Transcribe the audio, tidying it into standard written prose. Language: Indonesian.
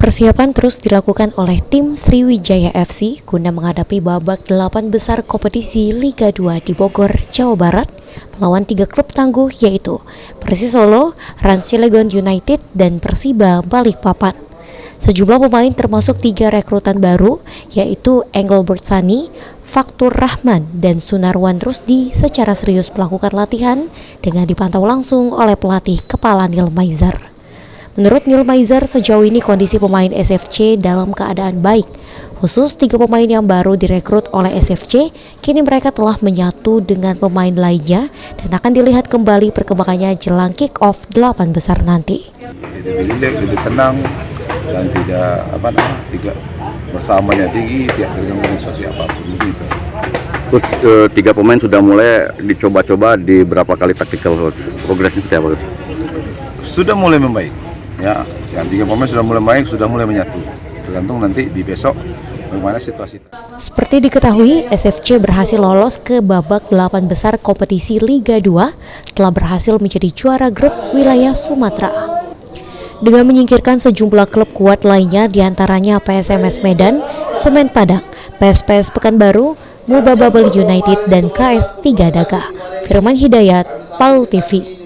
Persiapan terus dilakukan oleh tim Sriwijaya FC guna menghadapi babak 8 besar kompetisi Liga 2 di Bogor, Jawa Barat melawan 3 klub tangguh yaitu Persis Solo, Rans Cilegon United, dan Persiba Balikpapan. Sejumlah pemain termasuk 3 rekrutan baru yaitu Engelbert Sani, Faktur Rahman, dan Sunarwan Rusdi secara serius melakukan latihan dengan dipantau langsung oleh pelatih kepala Neil Maizer. Menurut Neil Maizer, sejauh ini kondisi pemain SFC dalam keadaan baik. Khusus 3 pemain yang baru direkrut oleh SFC, kini mereka telah menyatu dengan pemain lainnya dan akan dilihat kembali perkembangannya jelang kick-off 8 besar nanti. Jadi tenang dan tidak bersamanya tinggi, tidak terganggu sosial apapun gitu. Terus 3 pemain sudah mulai dicoba-coba di berapa kali taktikal, progresnya seperti apa? Sudah mulai membaik. Ya, yang 3 pemain sudah mulai baik, sudah mulai menyatu. Tergantung nanti di besok bagaimana situasi. Seperti diketahui, SFC berhasil lolos ke babak 8 besar kompetisi Liga 2 setelah berhasil menjadi juara grup wilayah Sumatera. Dengan menyingkirkan sejumlah klub kuat lainnya diantaranya PSMS Medan, Semen Padang, PSPS Pekanbaru, Muba Babel United, dan KS Tiga Daga. Firman Hidayat, PAL TV.